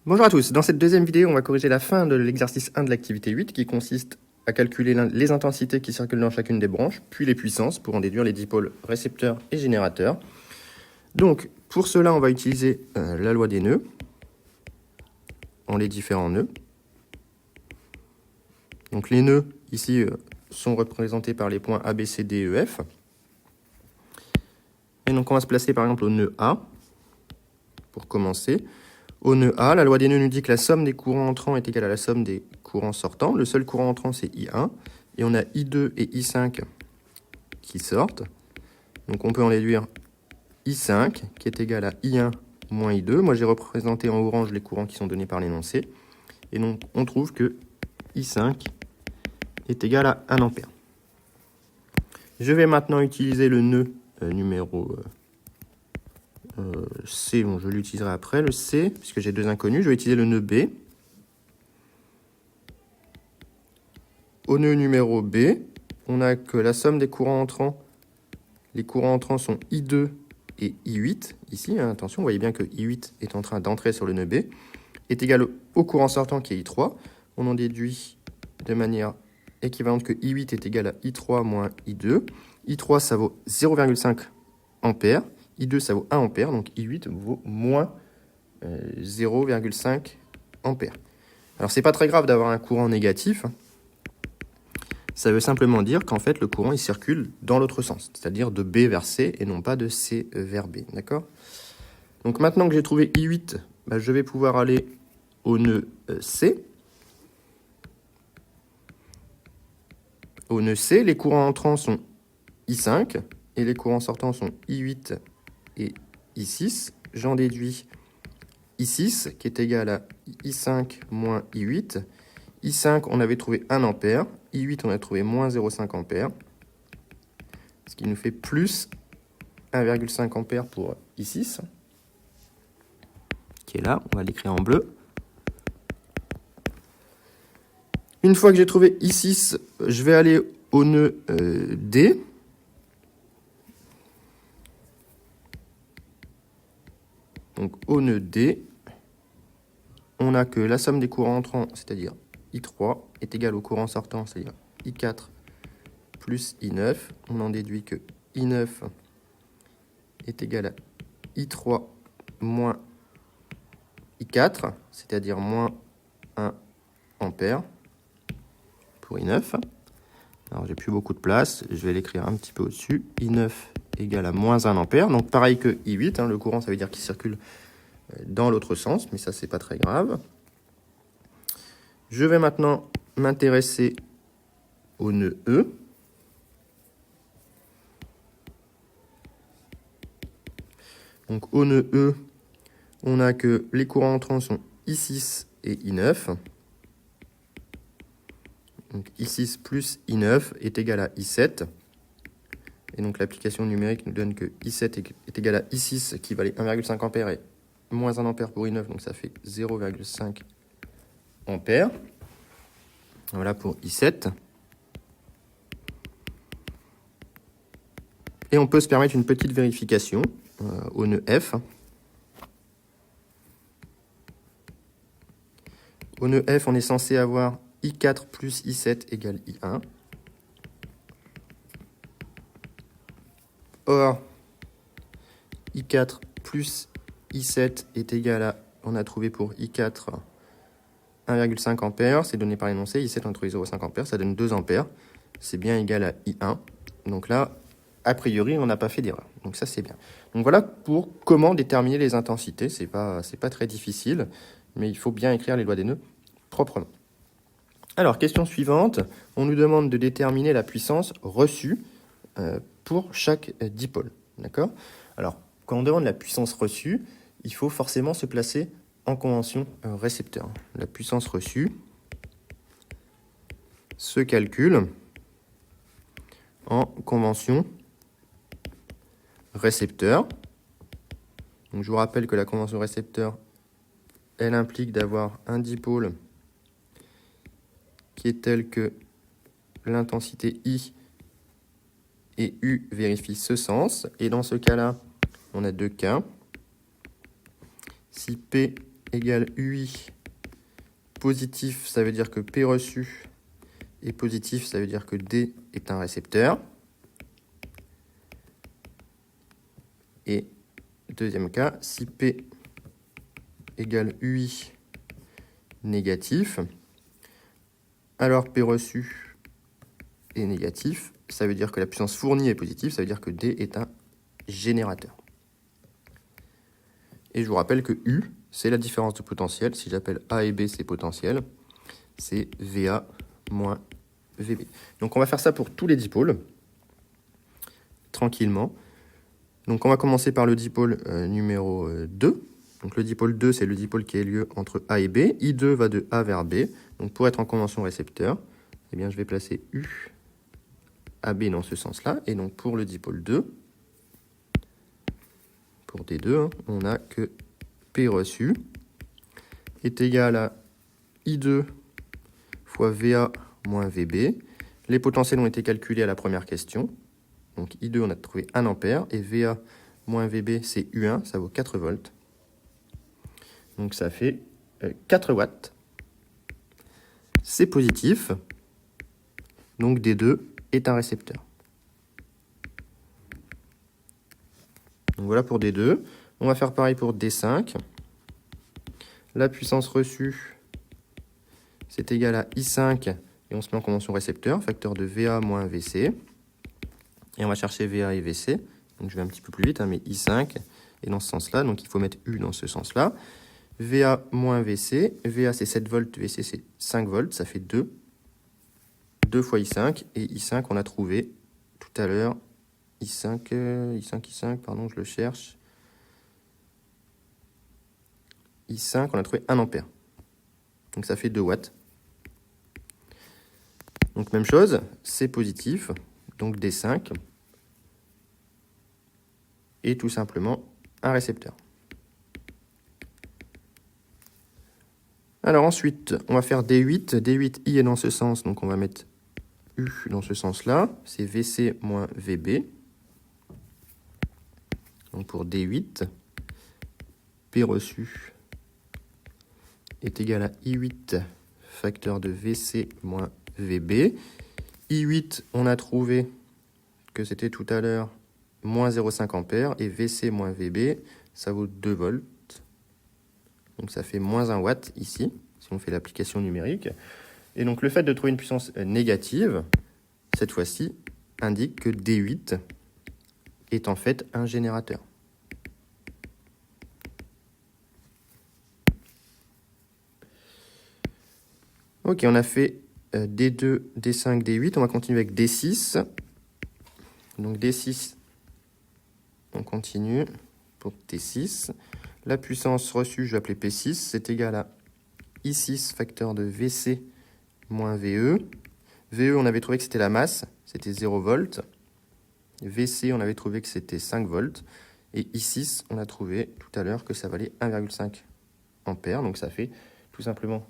Bonjour à tous, dans cette deuxième vidéo, on va corriger la fin de l'exercice 1 de l'activité 8 qui consiste à calculer les intensités qui circulent dans chacune des branches, puis les puissances pour en déduire les dipôles récepteurs et générateurs. Donc, pour cela, on va utiliser la loi des nœuds, en les différents nœuds. Donc les nœuds, ici, sont représentés par les points A, B, C, D, E, F. Et donc on va se placer par exemple au nœud A, pour commencer. Au nœud A, la loi des nœuds nous dit que la somme des courants entrants est égale à la somme des courants sortants. Le seul courant entrant, c'est I1. Et on a I2 et I5 qui sortent. Donc on peut en déduire I5, qui est égal à I1 moins I2. Moi, j'ai représenté en orange les courants qui sont donnés par l'énoncé. Et donc, on trouve que I5 est égal à 1 ampère. Je vais maintenant utiliser le nœud numéro C, bon, je l'utiliserai après, le C, puisque j'ai deux inconnus. Je vais utiliser le nœud B. Au nœud numéro B, on a que la somme des courants entrants, les courants entrants sont I2 et I8. Ici, hein, attention, vous voyez bien que I8 est en train d'entrer sur le nœud B, est égal au courant sortant qui est I3. On en déduit de manière équivalente que I8 est égal à I3 moins I2. I3, ça vaut 0,5 ampères. I2, ça vaut 1 ampère, donc I8 vaut moins 0,5 ampères. Alors, c'est pas très grave d'avoir un courant négatif. Ça veut simplement dire qu'en fait, le courant, il circule dans l'autre sens, c'est-à-dire de B vers C et non pas de C vers B, d'accord? Donc, maintenant que j'ai trouvé I8, je vais pouvoir aller au nœud C. Au nœud C, les courants entrants sont I5 et les courants sortants sont I8 et I6. J'en déduis I6 qui est égal à I5 moins I8. I5, on avait trouvé 1 ampère. I8, on a trouvé moins 0,5 ampère. Ce qui nous fait plus 1,5 ampère pour I6, qui est là. On va l'écrire en bleu. Une fois que j'ai trouvé I6, je vais aller au nœud D. Donc au nœud D, on a que la somme des courants entrants, c'est-à-dire I3, est égale au courant sortant, c'est-à-dire I4 plus I9. On en déduit que I9 est égal à I3 moins I4, c'est-à-dire moins 1 ampère pour I9. Alors, j'ai plus beaucoup de place, je vais l'écrire un petit peu au-dessus. I9 égale à moins 1 ampère, donc pareil que I8, hein, le courant, ça veut dire qu'il circule dans l'autre sens, mais ça, c'est pas très grave. Je vais maintenant m'intéresser au nœud E. Donc, au nœud E, on a que les courants entrants sont I6 et I9. Donc, I6 plus I9 est égal à I7. Et donc, l'application numérique nous donne que I7 est égal à I6, qui valait 1,5 ampère, et moins 1 ampère pour I9, donc ça fait 0,5 ampère. Voilà pour I7. Et on peut se permettre une petite vérification au nœud F. Au nœud F, on est censé avoir I4 plus I7 égale I1. Or, I4 plus I7 est égal à, on a trouvé pour I4 1,5 ampère, c'est donné par l'énoncé. I7, on a trouvé 0,5 ampère, ça donne 2 ampères. C'est bien égal à I1. Donc là, a priori, on n'a pas fait d'erreur. Donc ça, c'est bien. Donc voilà pour comment déterminer les intensités. C'est pas très difficile, mais il faut bien écrire les lois des nœuds proprement. Alors, question suivante. On nous demande de déterminer la puissance reçue pour chaque dipôle. D'accord? Alors, quand on demande la puissance reçue, il faut forcément se placer en convention récepteur. La puissance reçue se calcule en convention récepteur. Donc, je vous rappelle que la convention récepteur, elle implique d'avoir un dipôle qui est tel que l'intensité I et U vérifie ce sens. Et dans ce cas-là, on a deux cas. Si P égale UI positif, ça veut dire que P reçu est positif, ça veut dire que D est un récepteur. Et deuxième cas, si P égale UI négatif, alors P reçu est négatif, ça veut dire que la puissance fournie est positive, ça veut dire que D est un générateur. Et je vous rappelle que U, c'est la différence de potentiel. Si j'appelle A et B, c'est potentiel. C'est VA moins VB. Donc on va faire ça pour tous les dipôles, tranquillement. Donc on va commencer par le dipôle numéro 2. Donc le dipôle 2, c'est le dipôle qui a lieu entre A et B. I2 va de A vers B. Donc pour être en convention récepteur, eh bien, je vais placer U AB dans ce sens-là. Et donc pour le dipôle 2, pour D2, on a que P reçu est égal à I2 fois VA moins VB. Les potentiels ont été calculés à la première question. Donc I2, on a trouvé 1 ampère. Et VA moins VB, c'est U1, ça vaut 4 volts. Donc ça fait 4 watts. C'est positif. Donc D2 est un récepteur. Donc voilà pour D2. On va faire pareil pour D5. La puissance reçue, c'est égal à I5, et on se met en convention récepteur, facteur de VA moins VC. Et on va chercher VA et VC. Donc je vais un petit peu plus vite, mais I5 est dans ce sens-là, donc il faut mettre U dans ce sens-là. VA moins VC, VA c'est 7 volts, VC c'est 5 volts, ça fait 2. 2 fois I5, et I5 on a trouvé tout à l'heure, I5, pardon, je le cherche. I5, on a trouvé 1 ampère. Donc ça fait 2 watts. Donc même chose, c'est positif, donc D5 est tout simplement un récepteur. Alors ensuite, on va faire D8. D8, I est dans ce sens, donc on va mettre U dans ce sens-là. C'est VC moins VB. Donc pour D8, P reçu est égal à I8 facteur de VC moins VB. I8, on a trouvé que c'était tout à l'heure moins 0,5 ampères. Et VC moins VB, ça vaut 2 volts. Donc ça fait moins 1 watt ici, si on fait l'application numérique. Et donc le fait de trouver une puissance négative, cette fois-ci, indique que D8 est en fait un générateur. Ok, on a fait D2, D5, D8. On va continuer avec D6. Donc D6, on continue pour T6. La puissance reçue, je vais appeler P6, c'est égal à I6 facteur de VC moins VE. VE, on avait trouvé que c'était la masse, c'était 0 volts. VC, on avait trouvé que c'était 5 volts. Et I6, on a trouvé tout à l'heure que ça valait 1,5 ampères. Donc ça fait tout simplement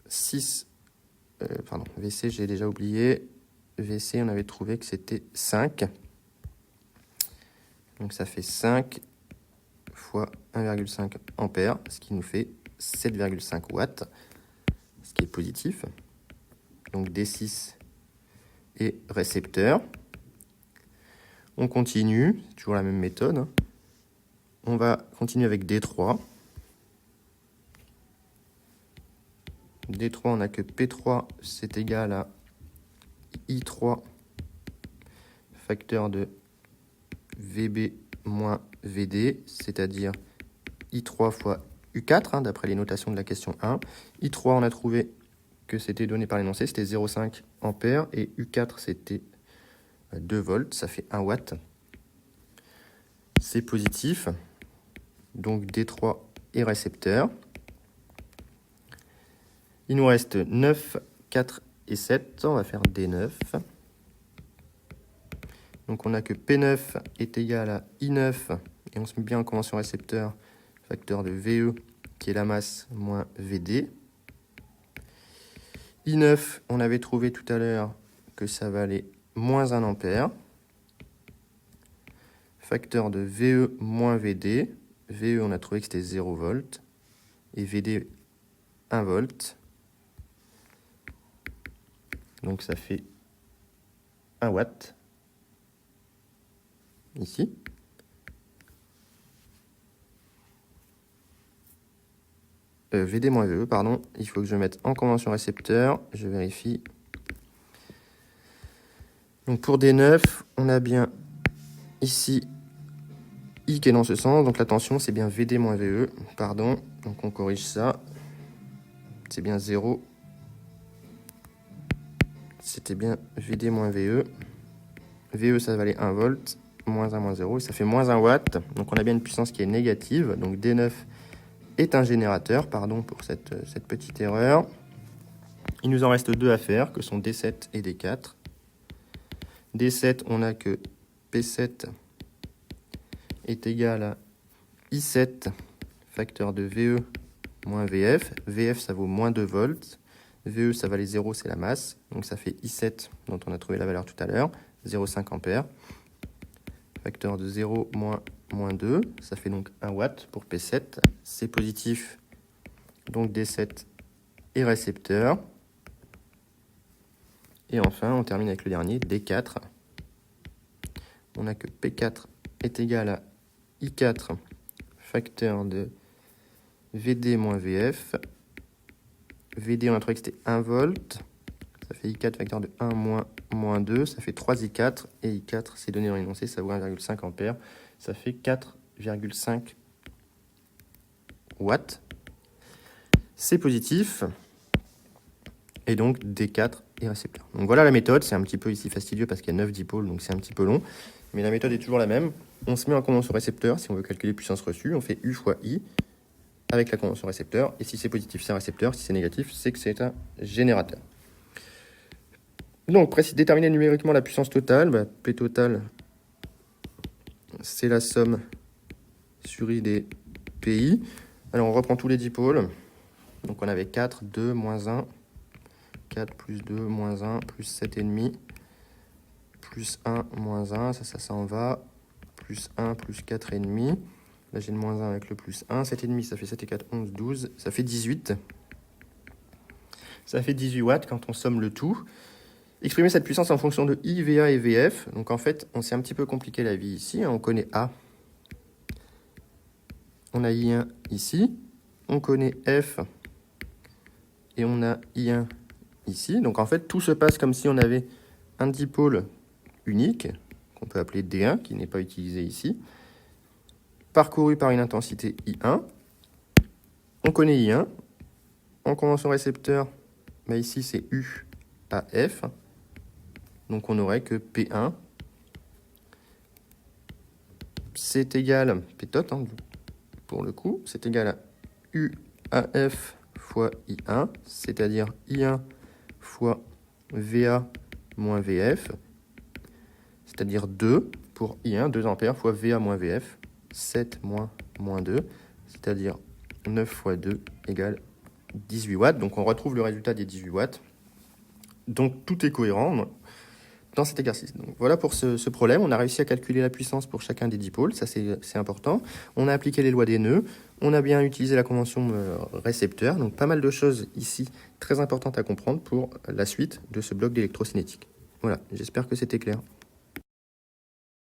6... VC, j'ai déjà oublié. VC, on avait trouvé que c'était 5. Donc ça fait 5 fois 1,5 ampères, ce qui nous fait 7,5 watts, ce qui est positif. Donc D6 est récepteur. On continue, c'est toujours la même méthode. On va continuer avec D3. D3, on n'a que P3, c'est égal à I3 facteur de VB moins VD, c'est-à-dire I3 fois U4, d'après les notations de la question 1. I3, on a trouvé que c'était donné par l'énoncé, c'était 0,5 ampères, et U4, c'était 2 volts, ça fait 1 watt. C'est positif, donc D3 est récepteur. Il nous reste 9, 4 et 7, on va faire D9. Donc on a que P9 est égal à I9, et on se met bien en convention récepteur, facteur de VE, qui est la masse, moins VD. I9, on avait trouvé tout à l'heure que ça valait moins 1 ampère. Facteur de VE moins VD. VE, on a trouvé que c'était 0 volts. et VD 1 volt. Donc ça fait 1 watt ici. VD-VE, pardon, il faut que je mette en convention récepteur, je vérifie. Donc pour D9, on a bien ici I qui est dans ce sens, donc la tension c'est bien VD-VE, pardon, donc on corrige ça, c'est bien 0, c'était bien VD-VE, VE ça valait 1 volt, moins 1, moins 0, et ça fait moins 1 watt, donc on a bien une puissance qui est négative, donc D9 est un générateur, pardon pour cette petite erreur. Il nous en reste deux à faire, que sont D7 et D4. D7, on a que P7 est égal à I7 facteur de VE moins VF. VF, ça vaut moins 2 volts. VE, ça valait 0, c'est la masse. Donc ça fait I7, dont on a trouvé la valeur tout à l'heure, 0,5 ampères. Facteur de 0 moins 2, ça fait donc 1 watt pour P7. C'est positif, donc D7 est récepteur. Et enfin, on termine avec le dernier, D4. On a que P4 est égal à I4 facteur de VD moins VF. VD, on a trouvé que c'était 1 volt. Ça fait I4 facteur de 1 moins 2. Ça fait 3 I4. Et I4, c'est donné dans l'énoncé, ça vaut 1,5 ampères. Ça fait 4,5 watts. C'est positif. Et donc D4 est récepteur. Donc voilà la méthode. C'est un petit peu ici fastidieux parce qu'il y a 9 dipôles, donc c'est un petit peu long. Mais la méthode est toujours la même. On se met en convention récepteur. Si on veut calculer puissance reçue, on fait U fois I avec la convention récepteur. Et si c'est positif, c'est un récepteur. Si c'est négatif, c'est que c'est un générateur. Donc, déterminer numériquement la puissance totale. P total, c'est la somme sur I des PI. Alors, on reprend tous les dipôles. Donc, on avait 4, 2, moins 1. 4 plus 2, moins 1, plus 7,5. Plus 1, moins 1, ça s'en va. Plus 1, plus 4,5. Là, j'ai le moins 1 avec le plus 1. 7,5, ça fait 7 et 4, 11, 12. Ça fait 18. Ça fait 18 watts quand on somme le tout. Exprimer cette puissance en fonction de I, VA et VF. Donc, en fait, on s'est un petit peu compliqué la vie ici. On connaît A. On a I1 ici. On connaît F. Et on a I1 ici. Donc, en fait, tout se passe comme si on avait un dipôle unique, qu'on peut appeler D1, qui n'est pas utilisé ici, parcouru par une intensité I1. On connaît I1. En convention récepteur, ici c'est U à F. Donc on aurait que P1, c'est égal, P tot, pour le coup, c'est égal à U à F fois I1, c'est-à-dire I1 fois VA moins VF, c'est-à-dire 2 pour I1, 2 ampères fois VA moins VF, 7 moins 2, c'est-à-dire 9 fois 2 égale 18 watts. Donc on retrouve le résultat des 18 watts. Donc tout est cohérent dans cet exercice. Donc voilà pour ce problème. On a réussi à calculer la puissance pour chacun des dipôles, ça c'est important. On a appliqué les lois des nœuds. On a bien utilisé la convention récepteur. Donc pas mal de choses ici très importantes à comprendre pour la suite de ce bloc d'électrocinétique. Voilà, j'espère que c'était clair.